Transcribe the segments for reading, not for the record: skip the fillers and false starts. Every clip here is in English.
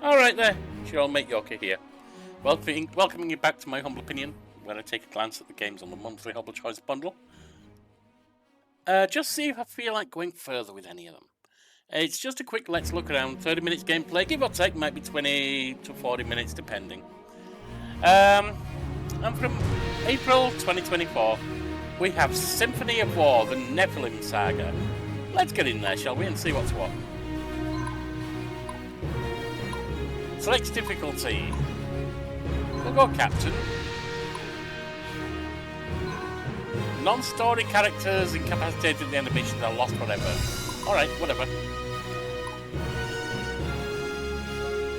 Alright there, sure, mate Yorker here. Welcoming you back to my humble opinion, when I take a glance at the games on the monthly Humble Choice bundle. Just see if I feel like going further with any of them. It's just a quick let's look around, 30 minutes gameplay, give or take, might be 20 to 40 minutes depending. And from April 2024, we have Symphony of War, the Nephilim Saga. Let's get in there, shall we, and see what's what. Select difficulty. We'll go Captain. Non-story characters incapacitated in the animations are lost forever. Alright, whatever.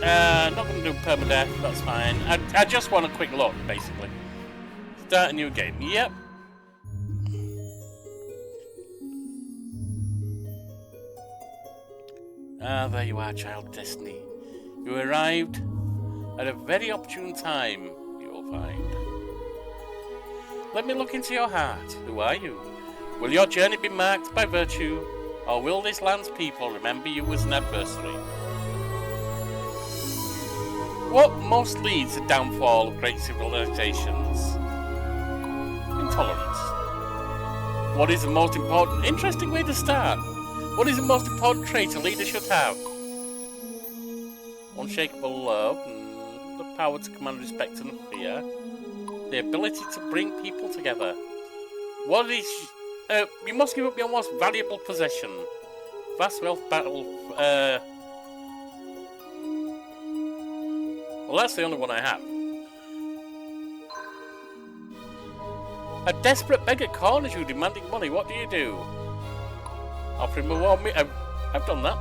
Not going to do permadeath, that's fine. I just want a quick look, basically. Start a new game. Yep. Ah, there you are, child Destiny. You arrived at a very opportune time, you will find. Let me look into your heart. Who are you? Will your journey be marked by virtue, or will this land's people remember you as an adversary? What most leads to the downfall of great civilizations? Intolerance. What is the most important... Interesting way to start. What is the most important trait a leader should have? Unshakable love, the power to command respect and fear, the ability to bring people together. What is... you must give up your most valuable possession. Vast wealth battle... well, that's the only one I have. A desperate beggar corners you demanding money. What do? Offer him a warm meal. I've done that.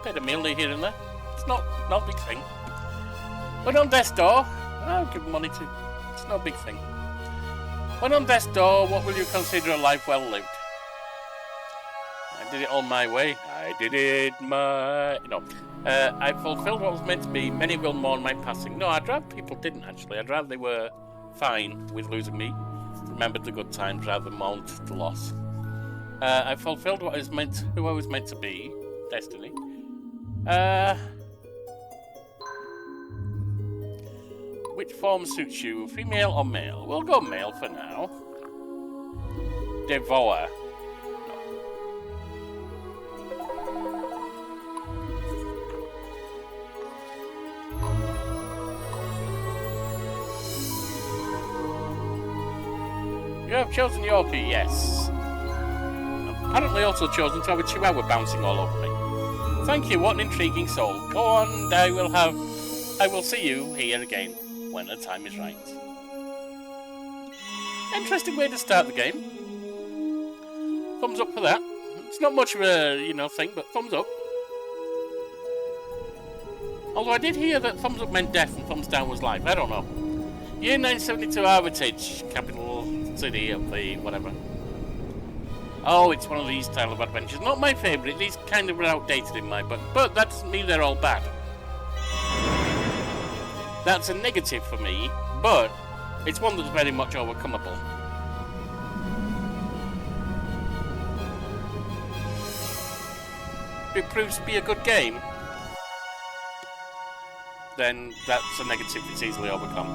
Paid a meal here and there. It's not a big thing. When on death's door, I'll give money to. It's no big thing. When on death's door, what will you consider a life well lived? I did it all my way. I did it my... No. I fulfilled what was meant to be. Many will mourn my passing. No, I'd rather people didn't, actually. I'd rather they were fine with losing me. Remembered the good times rather than mourned the loss. I fulfilled what I was meant, who I was meant to be. Destiny. Which form suits you, female or male? We'll go male for now. Devour. You have chosen Yorkie, yes. Apparently also chosen to have a chihuahua bouncing all over me. Thank you, what an intriguing soul. Go on, I will see you here again when the time is right. Interesting way to start the game. Thumbs up for that. It's not much of a, thing, but thumbs up. Although I did hear that thumbs up meant death and thumbs down was life. I don't know. Year 972 Armitage, capital city of the whatever. Oh, it's one of these style of adventures. Not my favourite. These kind of outdated in my book, but that doesn't mean they're all bad. That's a negative for me, but it's one that's very much overcomeable. If it proves to be a good game, then that's a negative that's easily overcome.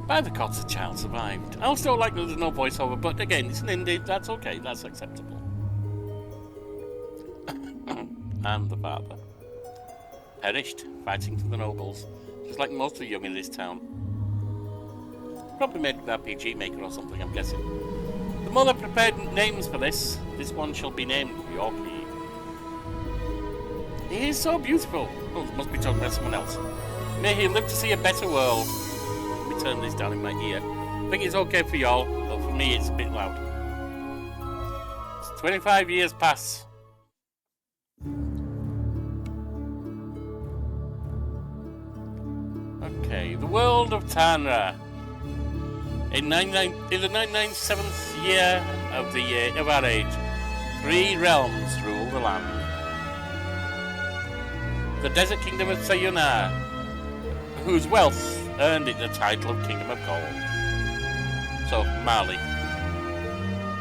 By the gods, the child survived. I still like that there's no voiceover, but again, it's an indie, that's okay, that's acceptable. And the father. Perished, fighting for the nobles, just like most of the young in this town. Probably made with RPG Maker or something, I'm guessing. The mother prepared names for this. This one shall be named Yorkie. He is so beautiful. Oh, must be talking about someone else. May he live to see a better world. Let me turn this down in my ear. I think it's okay for y'all, but for me it's a bit loud. It's 25 years pass. Okay, the world of Tanra. In the 997th year of our age, 3 realms rule the land. The desert kingdom of Sayunar, whose wealth earned it the title of Kingdom of Gold. So, Mali.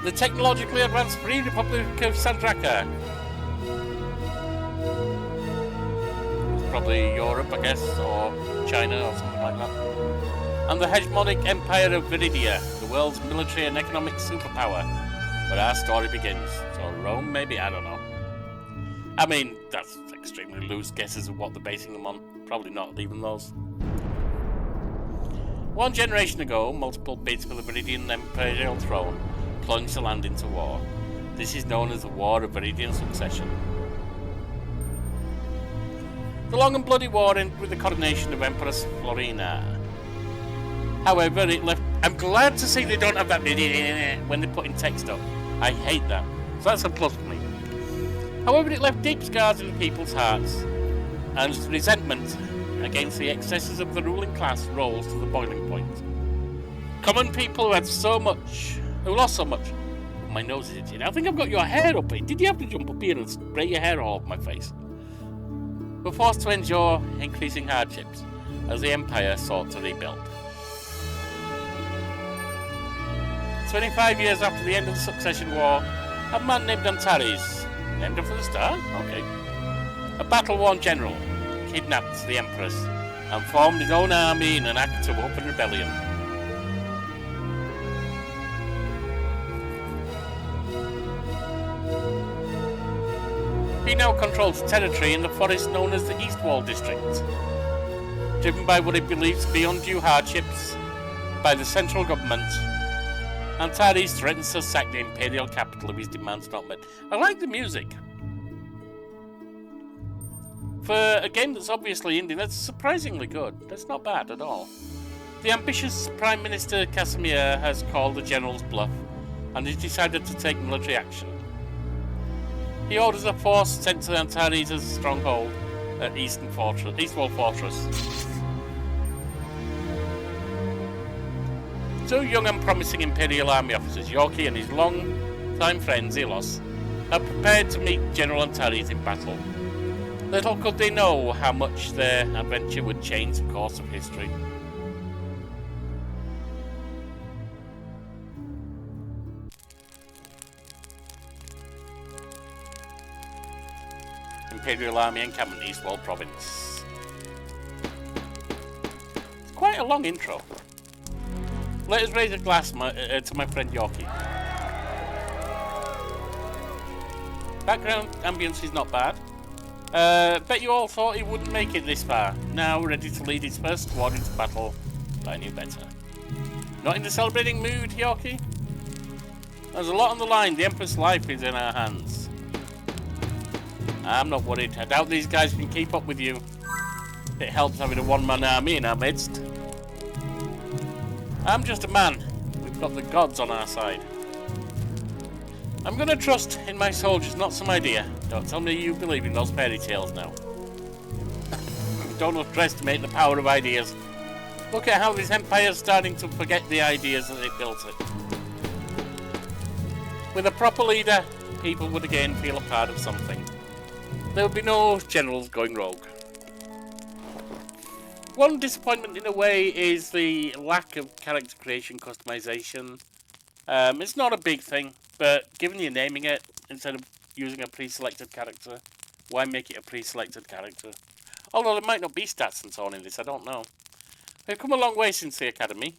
The technologically advanced Free Republic of Sandraka, probably Europe, I guess, or China or something like that. And the hegemonic empire of Viridia, the world's military and economic superpower. But our story begins. So Rome, maybe? I don't know. I mean, that's extremely loose guesses of what they're basing them on. Probably not even those. One generation ago, multiple bids for the Viridian imperial throne plunged the land into war. This is known as the War of Viridian Succession. The long and bloody war ended with the coronation of Empress Florina. However, it left... I'm glad to see they don't have that when they're putting text up. I hate that. So that's a plus for me. However, it left deep scars in people's hearts, and resentment against the excesses of the ruling class rose to the boiling point. Common people who lost so much. My nose is itching. I think I've got your hair up here. Did you have to jump up here and spray your hair all over my face? Were forced to endure increasing hardships as the empire sought to rebuild. 25 years after the end of the Succession War, a man named Antares, named after the star? Okay. A battle-worn general, kidnapped the Empress and formed his own army in an act of open rebellion. He now controls territory in the forest known as the East Wall District. Driven by what he believes to be undue hardships by the central government, Antares threatens to sack the imperial capital if his demands not met. I like the music. For a game that's obviously indie, that's surprisingly good. That's not bad at all. The ambitious Prime Minister Casimir has called the general's bluff and has decided to take military action. He orders a force sent to Antares' stronghold at Eastwall Fortress. Two young and promising Imperial Army officers, Yorkie and his long-time friend Zelos, are prepared to meet General Antares in battle. Little could they know how much their adventure would change the course of history. Imperial Army encampment, Eastwall Province. It's quite a long intro. Let us raise a glass to my friend Yorkie. Background ambience is not bad. Bet you all thought he wouldn't make it this far. Now ready to lead his first squad into battle, but I knew better. Not in the celebrating mood, Yorkie? There's a lot on the line. The Emperor's life is in our hands. I'm not worried. I doubt these guys can keep up with you. It helps having a one-man army in our midst. I'm just a man. We've got the gods on our side. I'm gonna trust in my soldiers, not some idea. Don't tell me you believe in those fairy tales now. Don't underestimate the power of ideas. Look at how this empire's starting to forget the ideas that they built it. With a proper leader, people would again feel a part of something. There would be no generals going rogue. One disappointment in a way is the lack of character creation customization. It's not a big thing, but given you're naming it instead of using a pre-selected character, why make it a pre-selected character? Although there might not be stats and so on in this, I don't know. We've come a long way since the academy,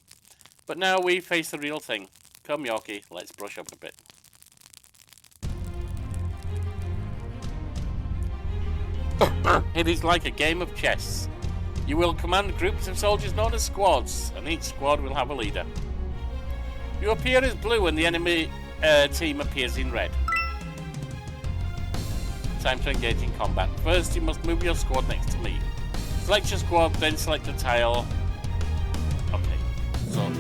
but now we face the real thing. Come Yorkie, let's brush up a bit. It is like a game of chess. You will command groups of soldiers known as squads, and each squad will have a leader. You appear as blue and the enemy team appears in red. Time to engage in combat. First, you must move your squad next to me. Select your squad, then select a tile. Okay, so...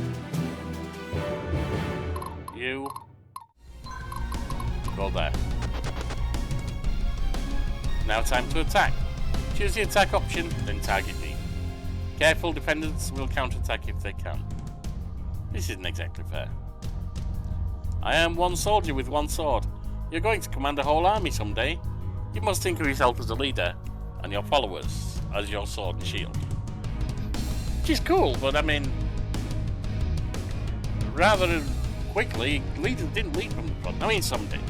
you... go there. Now time to attack. Choose the attack option, then target me. Careful defenders will counterattack if they can. This isn't exactly fair. I am one soldier with one sword. You're going to command a whole army someday. You must think of yourself as a leader, and your followers as your sword and shield. Which is cool, but I mean... rather quickly, leaders didn't lead from the front. I mean, some did,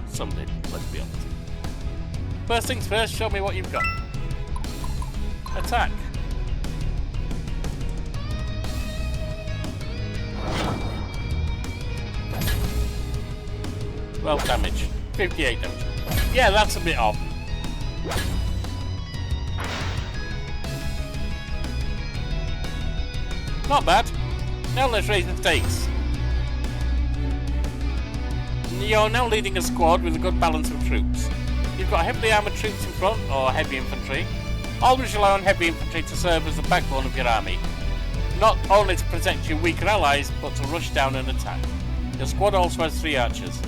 let's be honest. First things first, show me what you've got. Attack. Well, damage. 58 damage. Yeah, that's a bit off. Not bad. Now let's raise the stakes. You're now leading a squad with a good balance of troops. You've got heavily armoured troops in front, or heavy infantry. Always rely on heavy infantry to serve as the backbone of your army. Not only to protect your weaker allies, but to rush down and attack. Your squad also has 3 archers.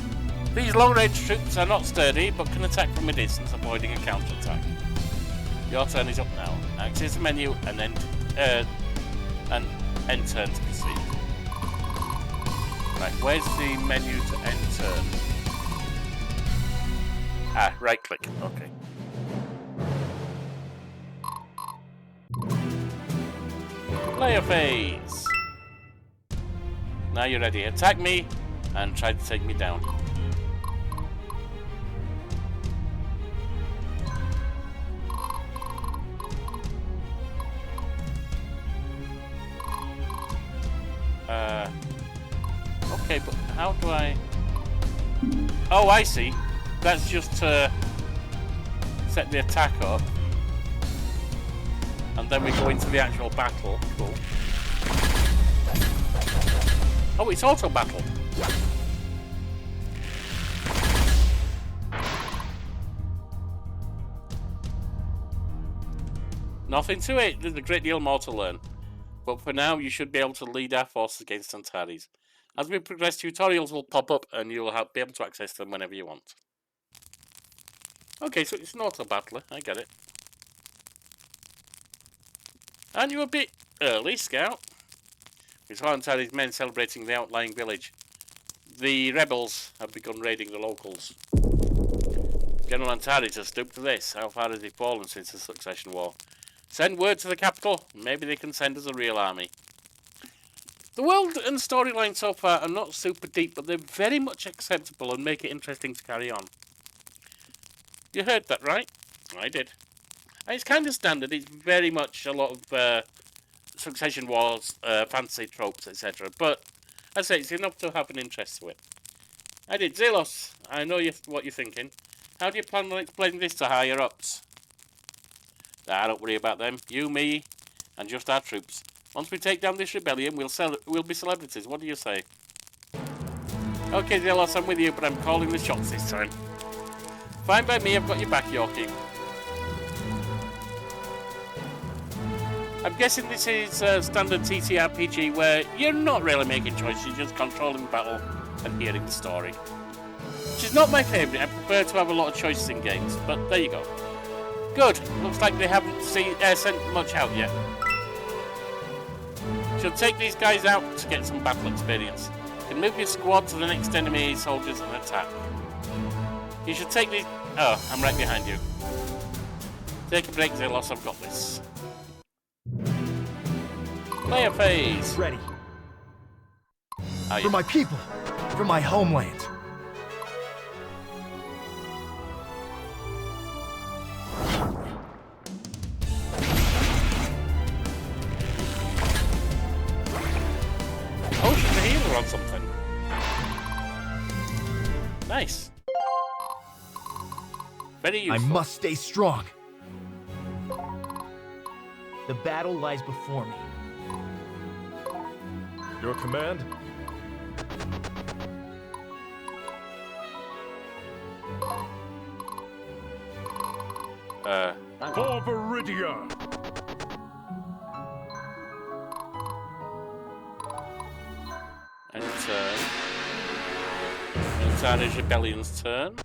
These long-range troops are not sturdy, but can attack from a distance, avoiding a counter-attack. Your turn is up now. Access the menu and then end turn to proceed. Right, where's the menu to end turn? Ah, right click. Okay. Player phase. Now you're ready. Attack me and try to take me down. Okay, but how do I... Oh, I see. That's just to set the attack up. And then we go into the actual battle. Cool. Oh, it's auto battle. Nothing to it. There's a great deal more to learn. But for now, you should be able to lead our forces against Antares. As we progress, tutorials will pop up and you'll be able to access them whenever you want. Okay, so it's an auto-battler. I get it. And you're a bit early, Scout. We saw Antares' men celebrating the outlying village. The rebels have begun raiding the locals. General Antares has stooped to this. How far has he fallen since the Succession War? Send word to the capital. Maybe they can send us a real army. The world and storyline so far are not super deep, but they're very much acceptable and make it interesting to carry on. You heard that, right? I did. And it's kind of standard. It's very much a lot of Succession Wars, fantasy tropes, etc. But, as I say, it's enough to have an interest to it. I did. Zelos, I know what you're thinking. How do you plan on explaining this to higher-ups? Don't worry about them. You, me, and just our troops. Once we take down this rebellion, we'll be celebrities. What do you say? Okay, Zelos, I'm with you, but I'm calling the shots this time. Fine by me, I've got your back, Yorkie. I'm guessing this is a standard TTRPG where you're not really making choices, you're just controlling the battle and hearing the story. Which is not my favourite. I prefer to have a lot of choices in games, but there you go. Good. Looks like they haven't sent much out yet. Should take these guys out to get some battle experience. You can move your squad to the next enemy soldiers and attack. You should take these... Oh, I'm right behind you. Take a break, Zelos, I've got this. Player phase. Ready. For my people. For my homeland. Oh, she's a healer on something. Nice. Very useful. I must stay strong. The battle lies before me. Your command? For Viridia! And turn. Antares Rebellion's turn.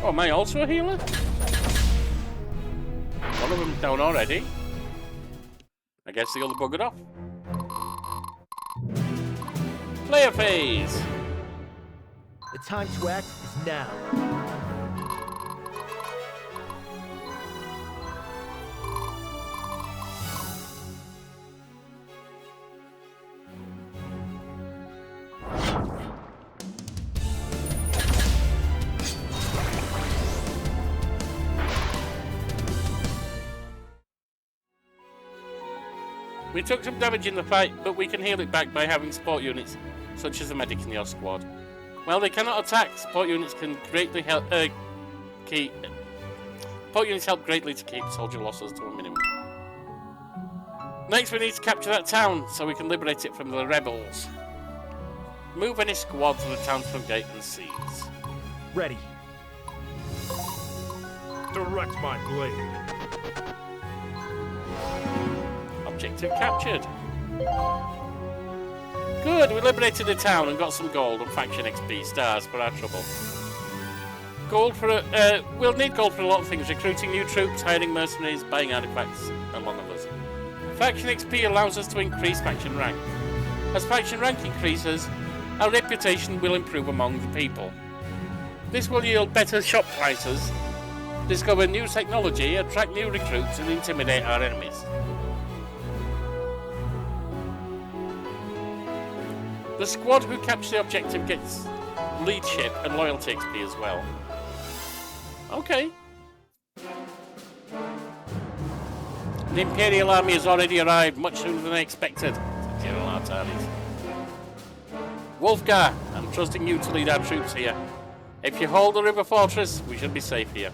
Oh, am I also a healer? One of them's down already. I guess the other buggered off. Player phase! The time to act is now. We took some damage in the fight, but we can heal it back by having support units, such as the medic in your squad. While they cannot attack, support units can greatly help. Support units help greatly to keep soldier losses to a minimum. Next, we need to capture that town so we can liberate it from the rebels. Move any squad to the town's front gate and seize. Ready. Direct my blade. Objective captured. Good, we liberated the town and got some gold and faction XP stars for our trouble. Gold for we'll need gold for a lot of things: recruiting new troops, hiring mercenaries, buying artifacts, among others. Faction XP allows us to increase faction rank. As faction rank increases, our reputation will improve among the people. This will yield better shop prices, discover new technology, attract new recruits, and intimidate our enemies. The squad who captures the objective gets leadership and loyalty XP as well. Okay. The Imperial army has already arrived, much sooner than I expected, said General Artanis. Wolfgar, I'm trusting you to lead our troops here. If you hold the river fortress, we should be safe here.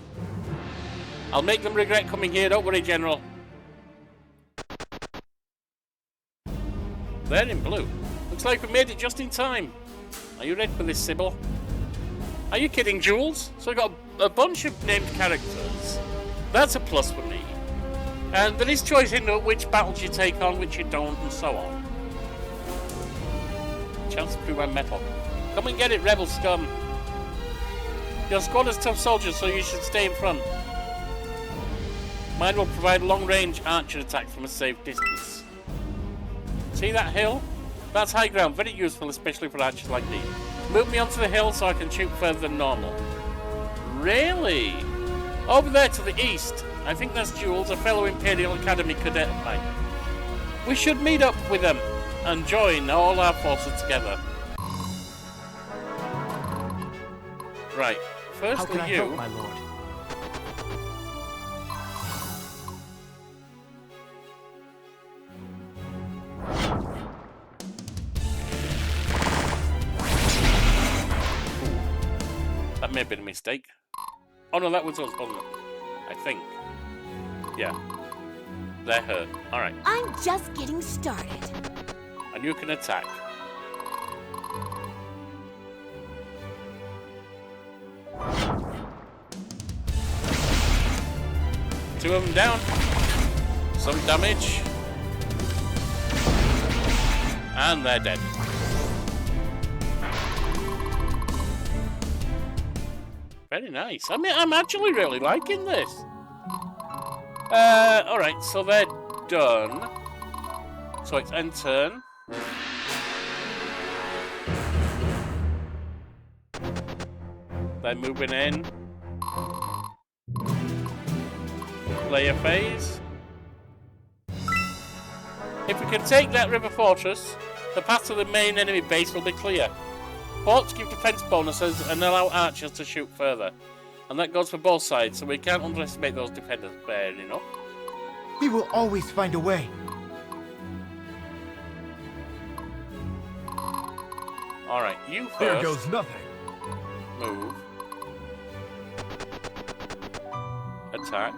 I'll make them regret coming here, don't worry, General. They're in blue. Looks like we made it just in time. Are you ready for this, Sybil? Are you kidding, Jules? So I got a bunch of named characters. That's a plus for me. And there is choice in which battles you take on, which you don't, and so on. Chance to prove my metal. Come and get it, rebel scum. Your squad has tough soldiers, so you should stay in front. Mine will provide long-range archer attacks from a safe distance. See that hill? That's high ground, very useful, especially for archers like me. Move me onto the hill so I can shoot further than normal. Really? Over there to the east. I think that's Jules, a fellow Imperial Academy cadet of mine. We should meet up with them and join all our forces together. Right, How firstly can I you... help, my lord? That may have been a mistake. Oh no, that was us, wasn't it? I think. Yeah. They're hurt. Alright. I'm just getting started. And you can attack. Two of them down. Some damage. And they're dead. Very nice. I mean, I'm actually really liking this. Alright, so they're done. So it's end turn. They're moving in. Player phase. If we can take that river fortress, the path to the main enemy base will be clear. Forts give defense bonuses and allow archers to shoot further. And that goes for both sides, so we can't underestimate those defenders. Fair enough. We will always find a way. Alright, you first. There goes nothing. Move. Attack.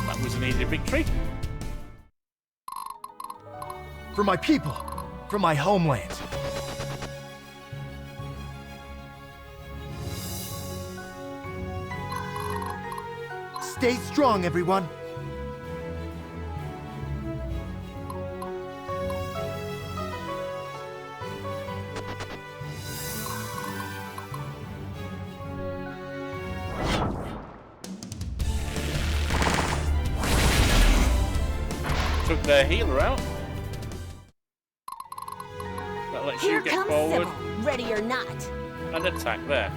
That was an easy victory. For my people, for my homeland. Stay strong, everyone. Took their healer out. That lets Here you get comes forward Sybil, ready or not. and attack there.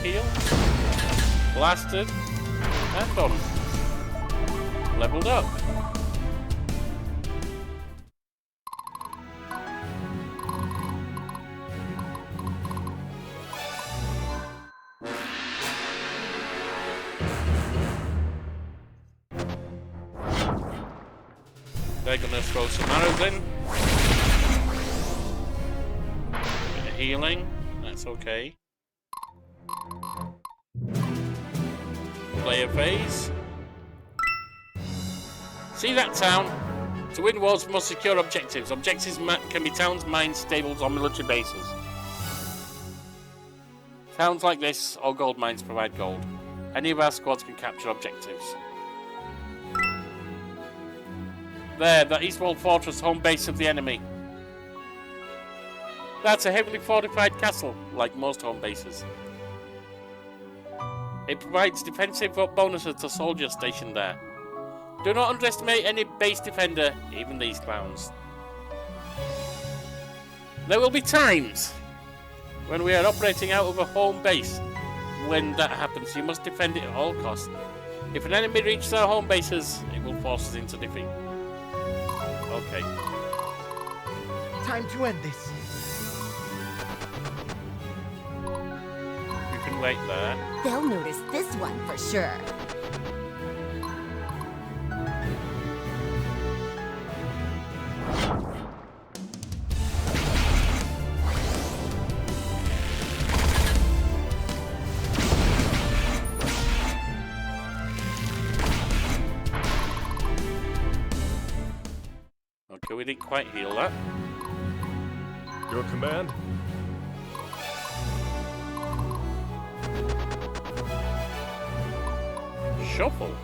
Heal. Blasted. And done. Leveled up. They're gonna throw some arrows in. Bit of healing. That's okay. Player phase. See that town? To win wars, we must secure objectives. Objectives can be towns, mines, stables, or military bases. Towns like this or gold mines provide gold. Any of our squads can capture objectives. There, that East Wall Fortress, home base of the enemy. That's a heavily fortified castle, like most home bases. It provides defensive bonuses to soldiers stationed there. Do not underestimate any base defender, even these clowns. There will be times when we are operating out of a home base. When that happens, you must defend it at all costs. If an enemy reaches our home bases, it will force us into defeat. Okay. Time to end this. You can wait there. They'll notice this one for sure. Okay, we didn't quite heal that. Your command? Shuffle.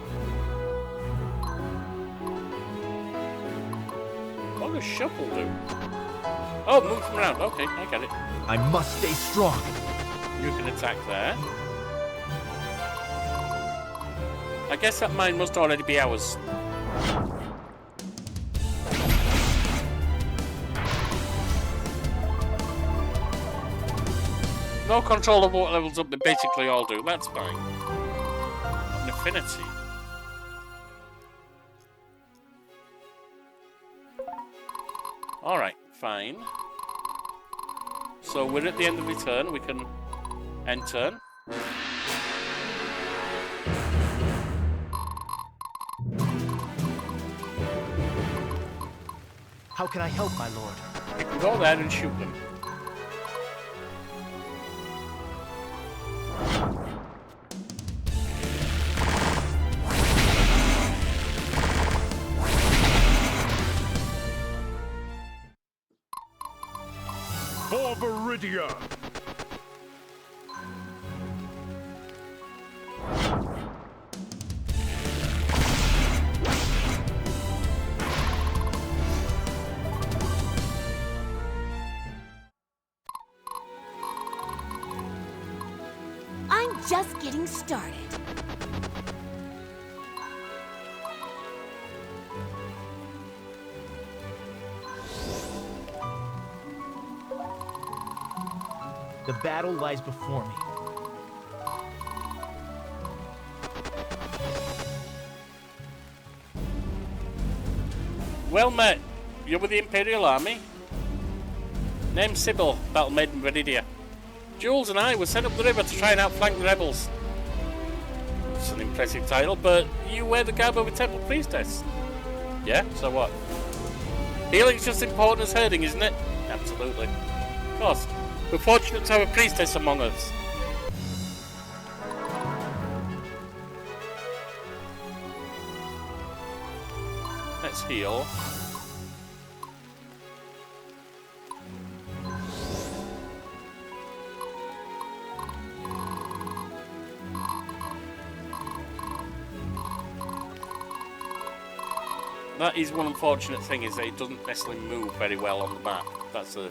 What does shuffle do? Oh, move them around. Okay, I get it. I must stay strong. You can attack there. I guess that mine must already be ours. No control of what levels up, they basically all do. That's fine. An affinity. Alright, fine. So we're at the end of the turn. We can end turn. How can I help, my lord? You can go there and shoot them. For Viridia! I'm just getting started. The battle lies before me. Well met. You're with the Imperial Army? Name's Sybil, Battle Maiden Viridia. Jules and I were sent up the river to try and outflank the rebels. It's an impressive title, but you wear the garb of a temple priestess. Yeah, so what? Healing's just as important as herding, isn't it? Absolutely. Of course. We're fortunate to have a priestess among us. Let's heal. That is one unfortunate thing, is that it doesn't necessarily move very well on the map. That's a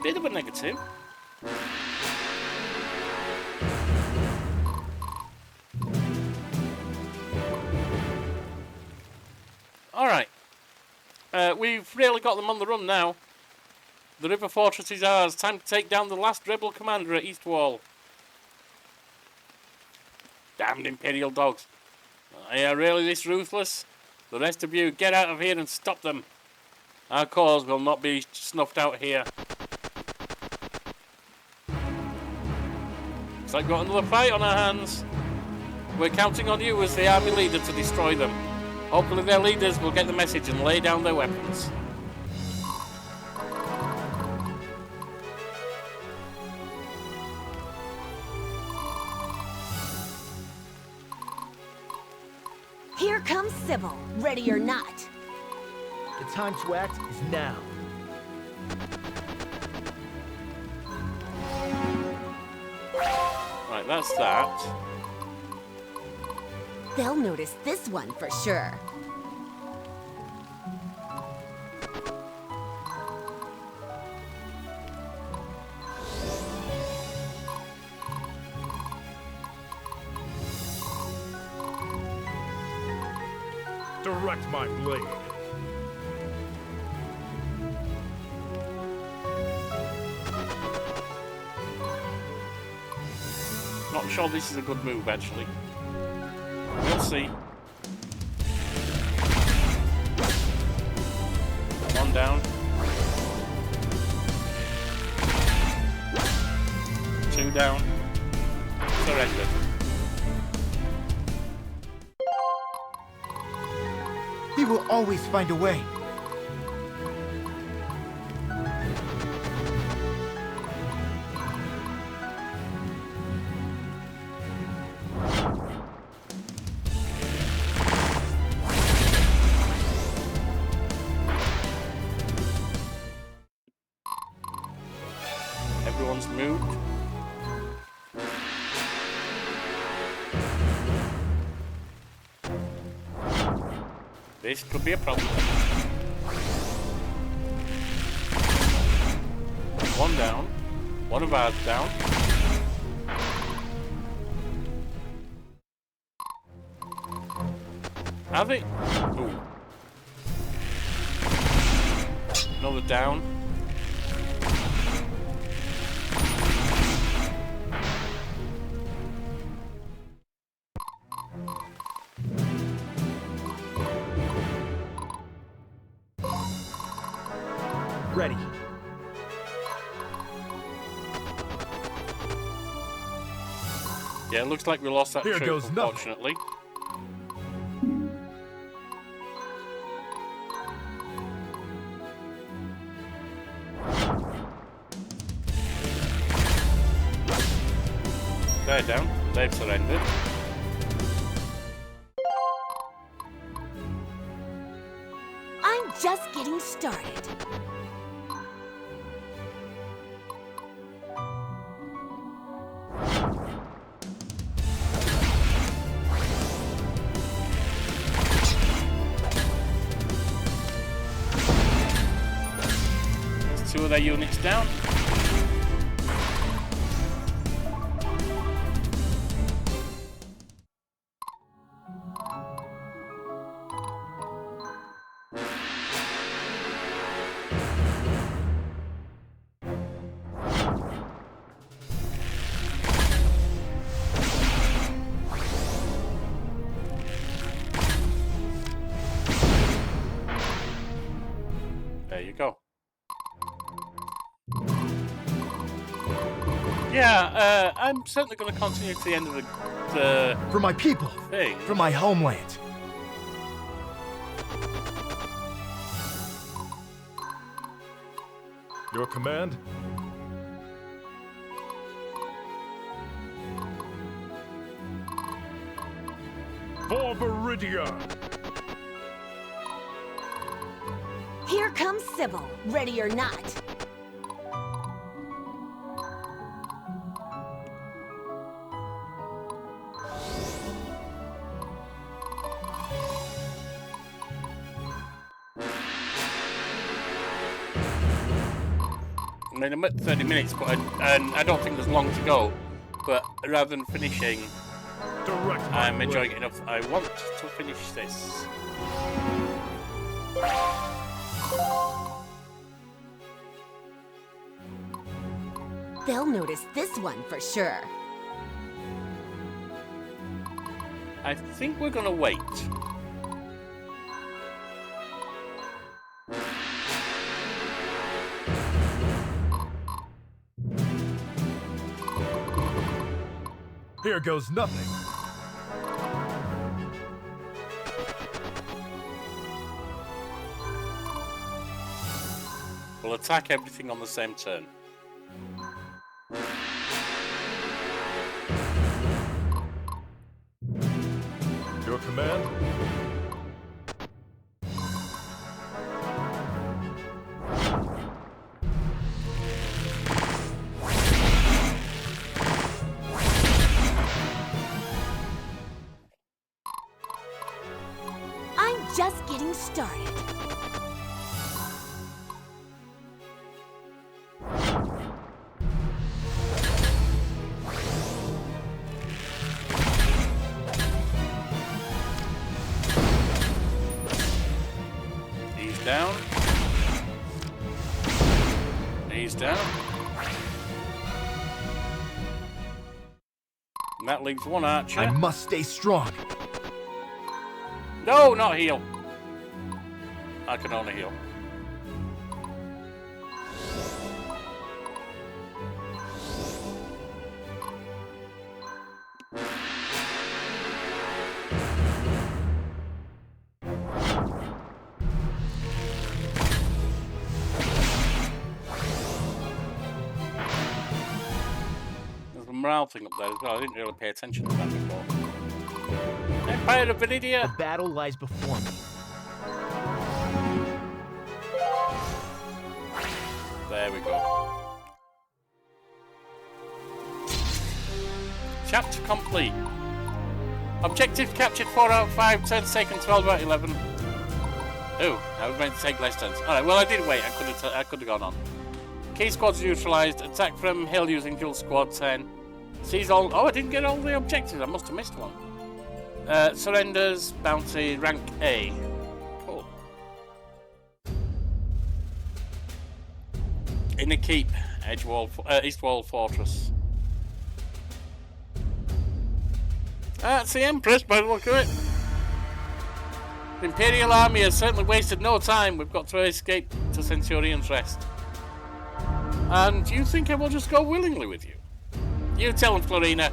bit of a negative. Alright. We've really got them on the run now. The river fortress is ours. Time to take down the last rebel commander at East Wall. Damned Imperial dogs. Are you really this ruthless? The rest of you, get out of here and stop them. Our cause will not be snuffed out here. Looks like we've got another fight on our hands. We're counting on you as the army leader to destroy them. Hopefully their leaders will get the message and lay down their weapons. Here comes Sybil, ready or not. The time to act is now. Right, that's that. They'll notice this one for sure. Direct my blade. Not sure this is a good move, actually. We'll see. One down. Two down. Surrender. He will always find a way. Everyone's moved. This could be a problem. One down. One of ours down. Have it? Ooh. Another down. Ready. Yeah, it looks like we lost that Here troop, goes nothing. unfortunately. They're down. They've surrendered. I'm just getting started. There's two of their units down. There you go. Yeah, I'm certainly going to continue to the end of the For my people. thing. For my homeland. Your command? For Viridia! Here comes Sybil, ready or not. I mean, I'm at 30 minutes, but I don't think there's long to go. But rather than finishing, Direct my I'm blade. enjoying it enough. I want to finish this. They'll notice this one for sure. I think we're gonna wait. Here goes nothing. We'll attack everything on the same turn. Your command? I'm just getting started. He's down. He's down. And that leaves one archer. I must stay strong. No, not heal. I can only heal. There's a morale thing up there as well. I didn't really pay attention to that before. Empire of Viridia! The battle lies before me. There we go. Chapter complete. Objective captured 4 out of 5, turns taken 12 out of 11. Oh, I was meant to take less turns. Alright, well I did wait, I could have gone on. Key squads neutralized, attack from hill using dual squad 10. Seize all. Oh, I didn't get all the objectives, I must have missed one. Surrenders, bounty, rank A. Cool. Inner keep, edge wall, east wall fortress. That's the Empress by the look of it. The Imperial Army has certainly wasted no time. We've got to escape to Centurion's Rest. And you think I will just go willingly with you? You tell him, Florina.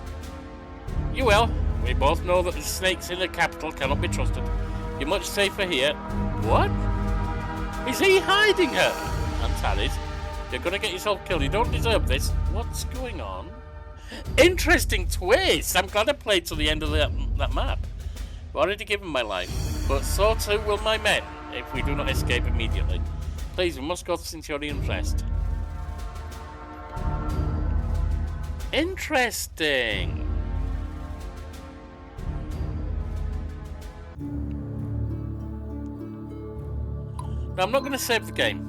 You will. We both know that the snakes in the capital cannot be trusted. You're much safer here. What? Is he hiding her? Antares, you're gonna get yourself killed. You don't deserve this. What's going on? Interesting twist. I'm glad I played to the end of that map. I've already given my life, but so too will my men if we do not escape immediately. Please, we must go to Centurion's Rest. Interesting. Now, I'm not going to save the game.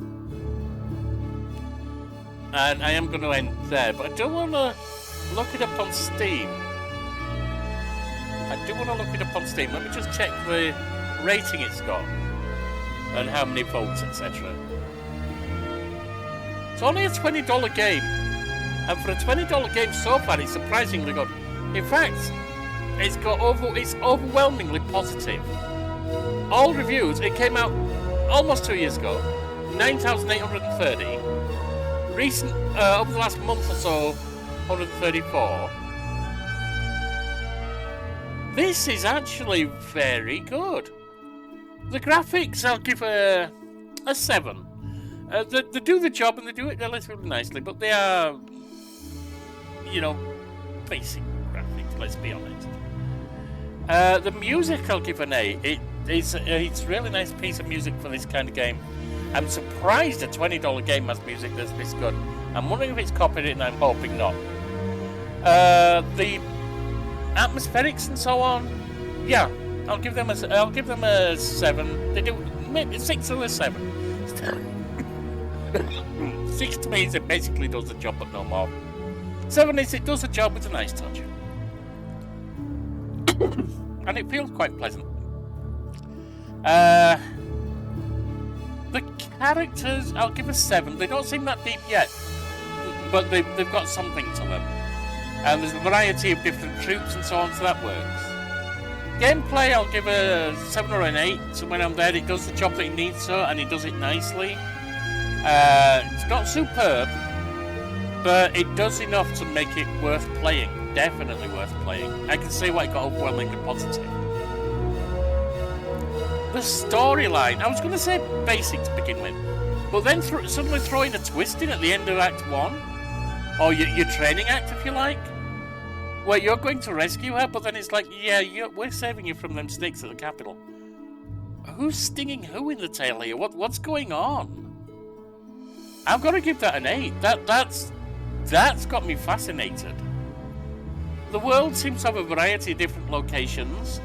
And I am going to end there, but I do want to look it up on Steam. I do want to look it up on Steam. Let me just check the rating it's got. And how many votes, etc. It's only a $20 game. And for a $20 game so far, it's surprisingly good. In fact, it's overwhelmingly positive. All reviews, it came out almost 2 years ago, 9,830. Recent, over the last month or so, 134. This is actually very good. The graphics, I'll give a 7. They do the job and they do it relatively nicely, but they are, you know, basic graphics, let's be honest. The music, I'll give an A. It's a really nice piece of music for this kind of game. I'm surprised a $20 game has music that's this good. I'm wondering if it's copyrighted, and I'm hoping not. The atmospherics and so on, yeah, I'll give them a 7. They do maybe 6 or a 7. 6 to me is it basically does the job, but no more. 7 is it does the job with a nice touch, and it feels quite pleasant. The characters, I'll give a 7. They don't seem that deep yet, but they've got something to them. And there's a variety of different troops and so on, so that works. Gameplay, I'll give a 7 or an 8. So when I'm there, it does the job that it needs to, and it does it nicely. It's not superb, but it does enough to make it worth playing. Definitely worth playing. I can see why it got overwhelmingly positive. The storyline, I was going to say basic to begin with, but then suddenly throwing a twist in at the end of Act 1, or your training act, if you like, where you're going to rescue her, but then it's like, yeah, we're saving you from them snakes at the Capitol. Who's stinging who in the tail here? What's going on? I've got to give that an 8. That's got me fascinated. The world seems to have a variety of different locations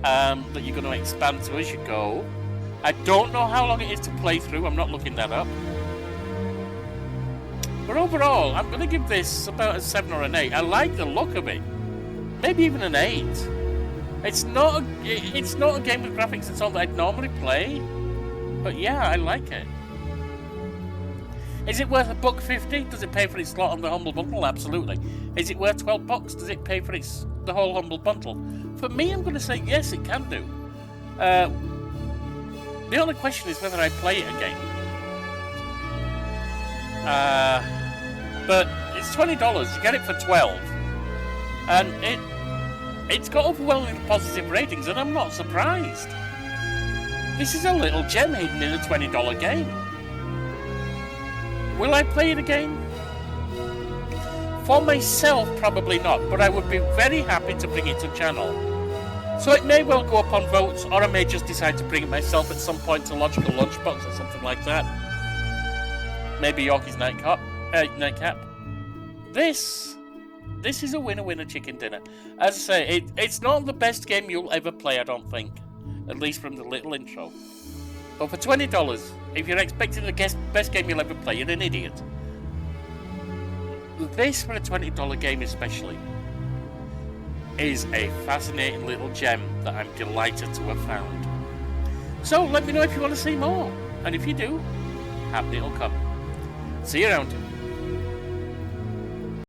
that you're going to expand to as you go. I don't know how long it is to play through. I'm not looking that up. But overall, I'm going to give this about a 7 or an 8. I like the look of it. Maybe even an 8. It's not a game with graphics and all that I'd normally play. But yeah, I like it. Is it worth $1.50? Does it pay for its slot on the Humble Bundle? Absolutely. Is it worth $12? Does it pay for the whole Humble Bundle? For me, I'm going to say yes, it can do. The only question is whether I play it again. But it's $20. You get it for $12, and it's got overwhelmingly positive ratings, and I'm not surprised. This is a little gem hidden in a $20 game. Will I play it again? For myself, probably not, but I would be very happy to bring it to channel. So it may well go up on votes, or I may just decide to bring it myself at some point to Logical Lunchbox or something like that. Maybe Yorkie's Nightcap. This is a winner chicken dinner. As I say, it's not the best game you'll ever play, I don't think. At least from the little intro. But for $20, if you're expecting the best game you'll ever play, you're an idiot. This, for a $20 game especially, is a fascinating little gem that I'm delighted to have found. So let me know if you want to see more. And if you do, happy it'll come. See you around.